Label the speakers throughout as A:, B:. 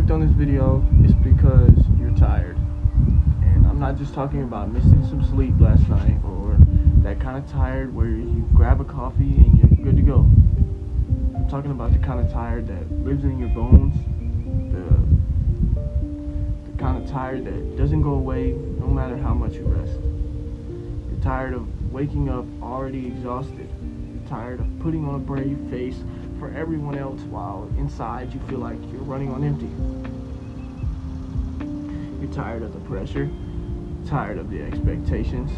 A: clicked on this video, it's because you're tired. And I'm not just talking about missing some sleep last night or that kind of tired where you grab a coffee and you're good to go. I'm talking about the kind of tired that lives in your bones, the kind of tired that doesn't go away no matter how much you rest. You're tired of waking up already exhausted. You're tired of putting on a brave face for everyone else while inside you feel like you're running on empty. You're tired of the pressure, tired of the expectations,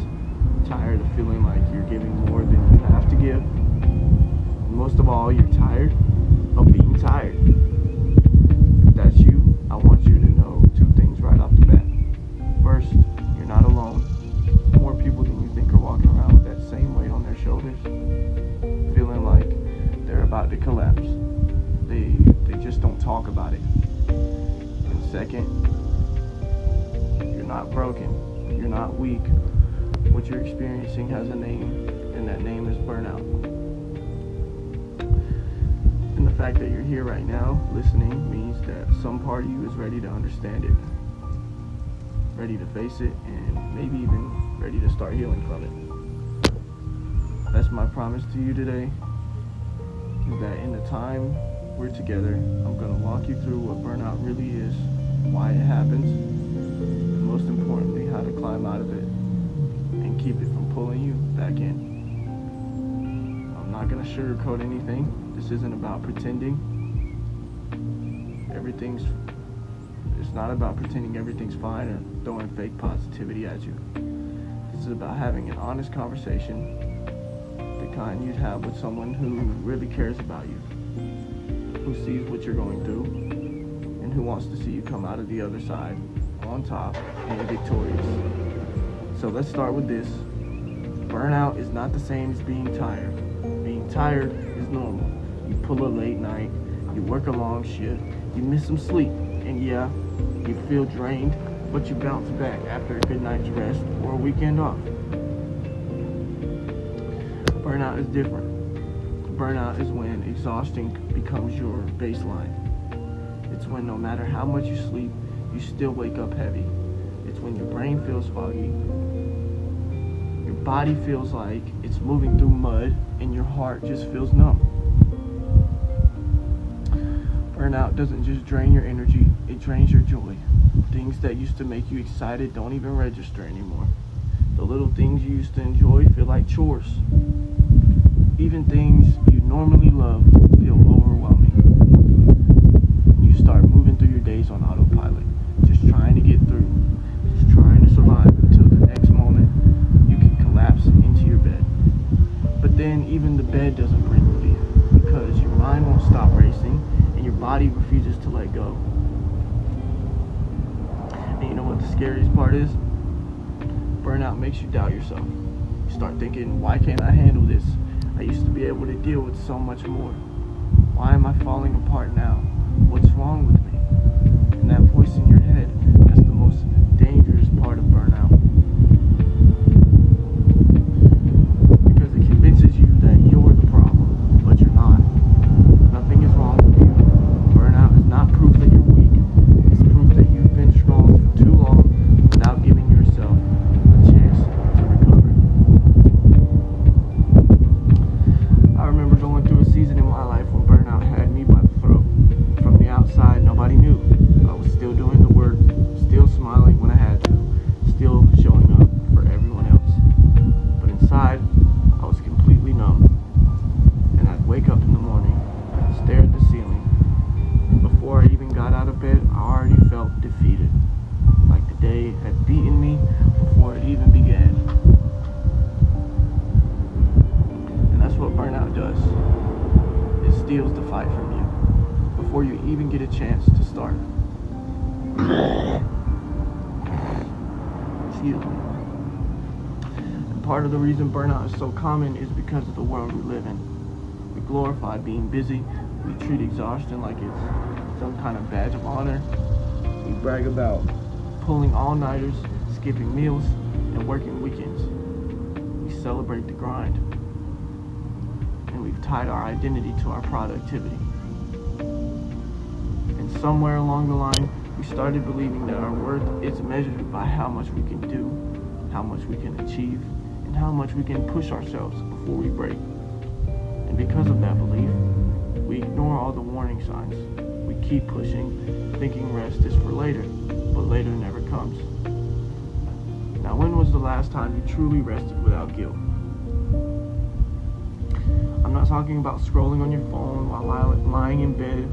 A: tired of feeling like you're giving more than you have to give. And most of all, you're tired of being tired. If that's you, I want you to know two things right off the bat. First, you're not alone. More people than you think are walking around with that same weight on their shoulders, feeling like they're about to collapse. They just don't talk about it. And second, you're not broken. You're not weak. What you're experiencing has a name, and that name is burnout. And the fact that you're here right now listening means that some part of you is ready to understand it, ready to face it, and maybe even ready to start healing from it. That's my promise to you today, is that in the time we're together, I'm going to walk you through what burnout really is, why it happens, and most importantly, how to climb out of it and keep it from pulling you back in. I'm not going to sugarcoat anything. This isn't about pretending. It's not about pretending everything's fine or throwing fake positivity at you. This is about having an honest conversation, the kind you'd have with someone who really cares about you, who sees what you're going through, and who wants to see you come out of the other side on top and victorious. So let's start with this. Burnout is not the same as being tired. Being tired is normal. You pull a late night, you work a long shift, you miss some sleep, and yeah, you feel drained, but you bounce back after a good night's rest or a weekend off. Burnout is different. Burnout is when exhaustion becomes your baseline. It's when no matter how much you sleep, you still wake up heavy. It's when your brain feels foggy, your body feels like it's moving through mud, and your heart just feels numb. Burnout doesn't just drain your energy, it drains your joy. Things that used to make you excited don't even register anymore. The little things you used to enjoy feel like chores. Even things you normally love feel overwhelming. You start moving through your days on autopilot, just trying to get through, just trying to survive until the next moment you can collapse into your bed. But then even the bed doesn't bring relief, because your mind won't stop racing and your body refuses to let go. And you know what the scariest part is? Burnout makes you doubt yourself. You start thinking, why can't I handle this? I used to be able to deal with so much more. Why am I falling apart now? What's wrong with me? And that voice in your head, that's the most dangerous part of burnout. Because it convinces you that you're the problem, but you're not. Nothing is wrong with you. Burnout is not proof that you're weak. It's proof that you've been strong for too long without giving yourself a chance to recover. I remember going through a season in my life when burnout had me by the throat. From the outside, nobody knew. I was still doing the work, still smiling when I had to, still showing up for everyone else. But inside, I was completely numb. And I'd wake up in the morning, stare at the ceiling, and before I even got out of bed, I already felt defeated. Like the day had beaten me before it even began. And that's what burnout does. It steals the fight from you before you even get a chance to start. Excuse me. And part of the reason burnout is so common is because of the world we live in. We glorify being busy. We treat exhaustion like it's some kind of badge of honor. We brag about pulling all-nighters, skipping meals, and working weekends. We celebrate the grind. And we've tied our identity to our productivity. And somewhere along the line, we started believing that our worth is measured by how much we can do, how much we can achieve, and how much we can push ourselves before we break. And because of that belief, we ignore all the warning signs. We keep pushing, thinking rest is for later, but later never comes. Now, when was the last time you truly rested without guilt? I'm not talking about scrolling on your phone while lying in bed.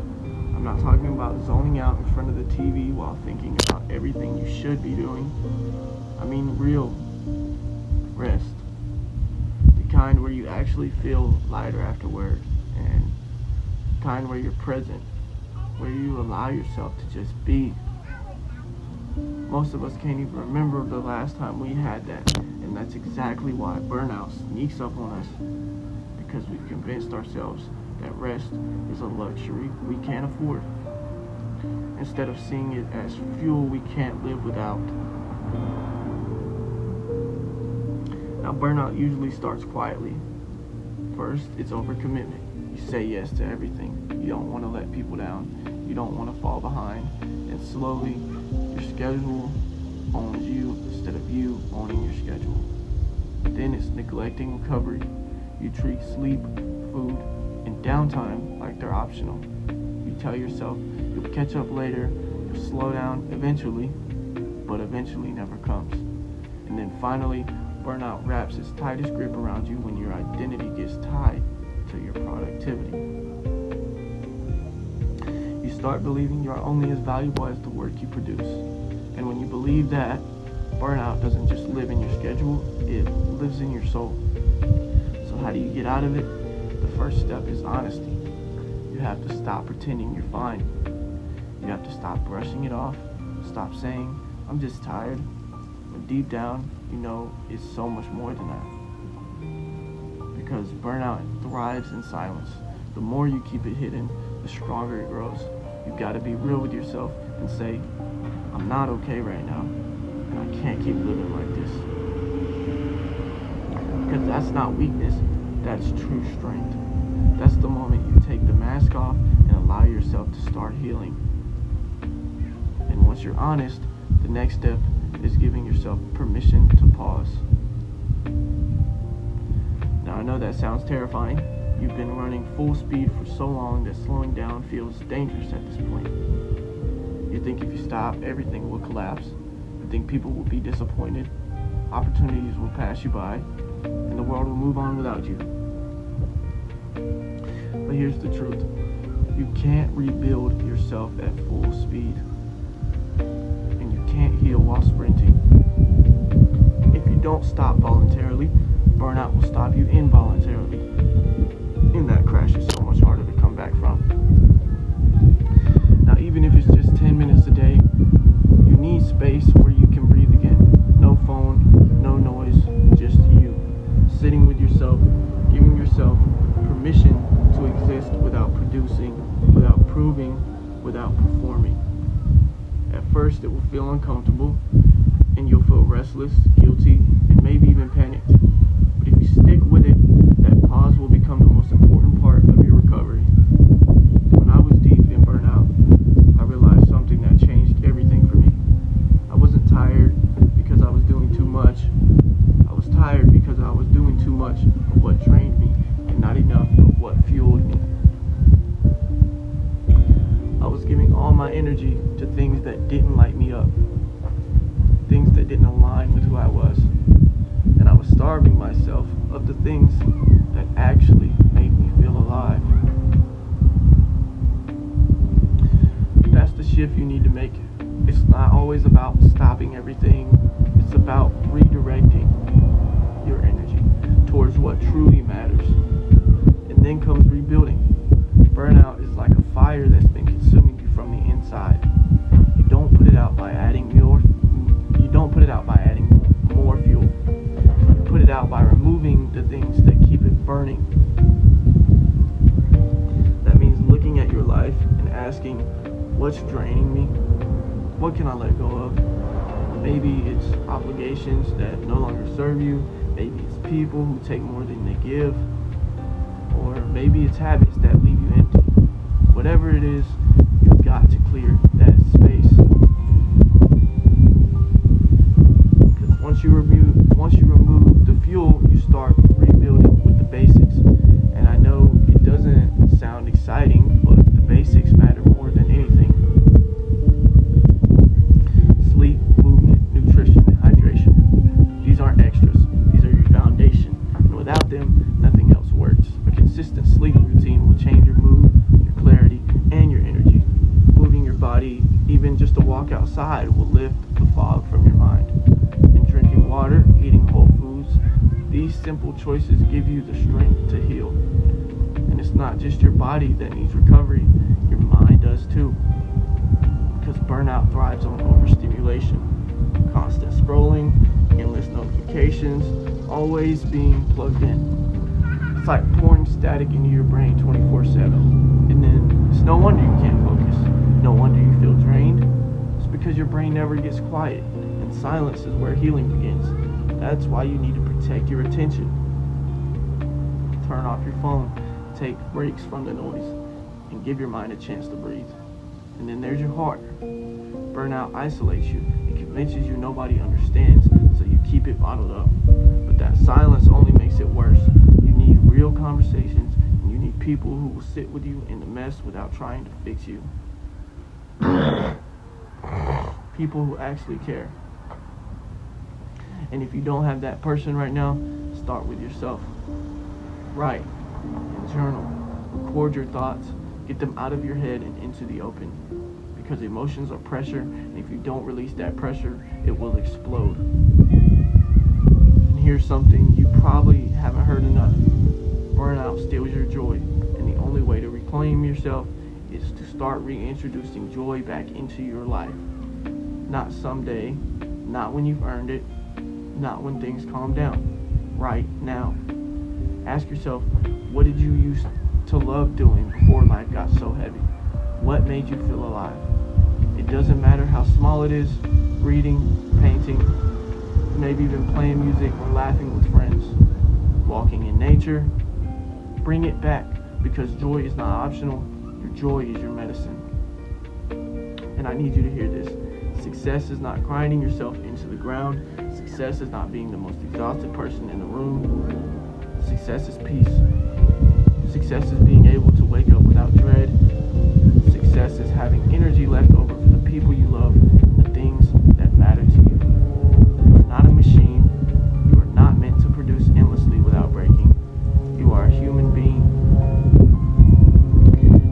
A: I'm not talking about zoning out in front of the TV while thinking about everything you should be doing. I mean real rest. The kind where you actually feel lighter afterward, and the kind where you're present, where you allow yourself to just be. Most of us can't even remember the last time we had that, and that's exactly why burnout sneaks up on us, because we've convinced ourselves that rest is a luxury we can't afford, instead of seeing it as fuel we can't live without. Now, burnout usually starts quietly. First, it's overcommitment. You say yes to everything. You don't want to let people down. You don't want to fall behind. And slowly, your schedule owns you instead of you owning your schedule. Then it's neglecting recovery. You treat sleep, food, and downtime like they're optional. You tell yourself you'll catch up later, you'll slow down eventually, but eventually never comes. And then finally, burnout wraps its tightest grip around you when your identity gets tied to your productivity. You start believing you're only as valuable as the work you produce. And when you believe that, burnout doesn't just live in your schedule, it lives in your soul. So how do you get out of it? The first step is honesty. You have to stop pretending you're fine. You have to stop brushing it off, stop saying, I'm just tired, when deep down, you know it's so much more than that. Because burnout thrives in silence. The more you keep it hidden, the stronger it grows. You've got to be real with yourself and say, I'm not okay right now, and I can't keep living like this. Because that's not weakness, that's true strength. That's the moment you take the mask off and allow yourself to start healing. And once you're honest, the next step is giving yourself permission to pause. Now, I know that sounds terrifying. You've been running full speed for so long that slowing down feels dangerous at this point. You think if you stop, everything will collapse. You think people will be disappointed, opportunities will pass you by, and the world will move on without you. But here's the truth. You can't rebuild yourself at full speed. And you can't heal while sprinting. If you don't stop voluntarily, burnout will stop you involuntarily. And that crash is so much harder to come back from. Now, even if it's just 10 minutes a day, you need space where you can breathe again. No phone, no noise, just you. Sitting with yourself, giving yourself permission to exist without producing, without proving, without performing. At first, it will feel uncomfortable, and you'll feel restless, guilty, and maybe even panicked. But if you stick with it, that pause will become the most important part of your recovery. When I was deep in burnout, I realized something that changed everything for me. I wasn't tired because I was doing too much. I was tired because I was doing too much of what drained me and not enough of what fueled me. I was giving all my energy to things that didn't light me up, things that didn't align with who I was. And I was starving myself of the things that actually made me feel alive. That's the shift you need to make. It's not always about stopping everything. It's about redirecting your energy towards what truly matters. And then comes rebuilding. Burnout is like a fire that's been consuming you from the inside. You don't put it out by adding more fuel. You put it out by removing the things that keep it burning. That means looking at your life and asking, what's draining me? What can I let go of? Maybe it's obligations that no longer serve you. Maybe it's people who take more than they give. Or maybe it's habits that leave you empty. Whatever it is, you've got to clear that space. Because once you remove the fuel, you start rebuilding with the basics. And I know it doesn't sound exciting, but the basics matter more than anything. Sleep, movement, nutrition, and hydration. These aren't extras. These are your foundation. And without them, nothing else works. A consistent sleep routine will change your mood, your clarity, and your energy. Moving your body, even just a walk outside, will lift the fog from your mind. And drinking water, eating whole foods, these simple choices give you the strength to heal. And it's not just your body that needs recovery, your mind does too. Because burnout thrives on overstimulation, constant scrolling, endless notifications, always being plugged in. It's like pouring static into your brain 24/7. And then it's no wonder you can't focus. No wonder you feel drained. It's because your brain never gets quiet. And silence is where healing begins. That's why you need to protect your attention. Turn off your phone. Take breaks from the noise. And give your mind a chance to breathe. And then there's your heart. Burnout isolates you. It convinces you nobody understands, so you keep it bottled up. But that silence only makes it worse. You need real conversations, and you need people who will sit with you in the mess without trying to fix you. People who actually care. And if you don't have that person right now, start with yourself. Write and journal. Record your thoughts. Get them out of your head and into the open. Because emotions are pressure, and if you don't release that pressure, it will explode. And here's something you probably haven't heard enough. Burnout steals your joy, and the only way to reclaim yourself is to start reintroducing joy back into your life. Not someday, not when you've earned it, not when things calm down. Right now. Ask yourself, what did you used to love doing before life got so heavy? What made you feel alive? It doesn't matter how small it is, reading, painting, maybe even playing music or laughing with friends, walking in nature. Bring it back, because joy is not optional. Your joy is your medicine. And I need you to hear this. Success is not grinding yourself into the ground. Success is not being the most exhausted person in the room. Success is peace. Success is being able to wake up without dread. Success is having energy left over for the people you love and the things that matter to you. You are not a machine. You are not meant to produce endlessly without breaking. You are a human being.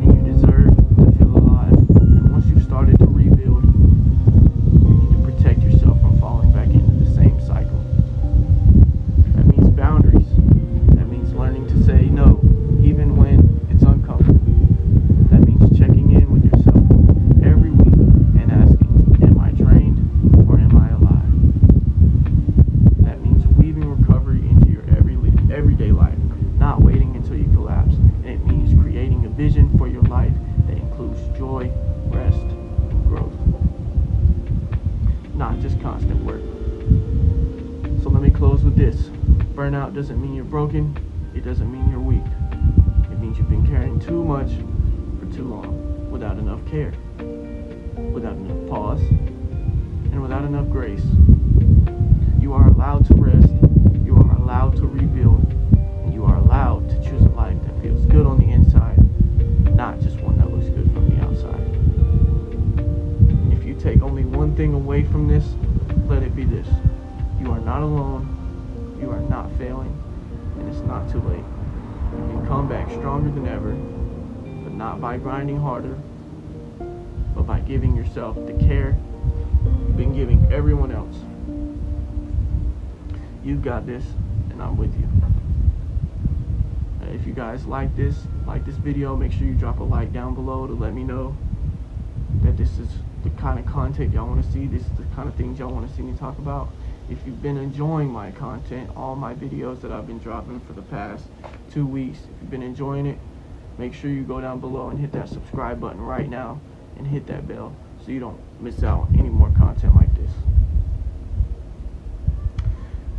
A: And you deserve to feel alive. And once you've started to rebuild, you need to protect yourself from falling back into the same cycle. That means boundaries. That means learning to say no, even when it's uncomfortable. That means checking in with yourself every week and asking, am I drained or am I alive? That means weaving recovery into your everyday life, not waiting until you collapse. And it means creating a vision for your life that includes joy, rest, and growth. Not just constant work. So let me close with this. Burnout doesn't mean you're broken. It doesn't mean you're weak. It means you've been carrying too much for too long, without enough care, without enough pause, and without enough grace. You are allowed to rest. You are allowed to rebuild. And you are allowed to choose a life that feels good on the inside, not just one that looks good from the outside. If you take only one thing away from this, let it be this. You are not alone. You are not failing. And it's not too late. You can come back stronger than ever, but not by grinding harder, but by giving yourself the care you've been giving everyone else. You've got this, and I'm with you. If you guys like this video, make sure you drop a like down below to let me know that this is the kind of content y'all want to see. This is the kind of things y'all want to see me talk about. If you've been enjoying my content, all my videos that I've been dropping for the past 2 weeks, if you've been enjoying it, make sure you go down below and hit that subscribe button right now and hit that bell so you don't miss out on any more content like this.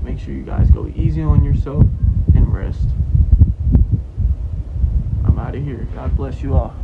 A: Make sure you guys go easy on yourself and rest. I'm out of here. God bless you all.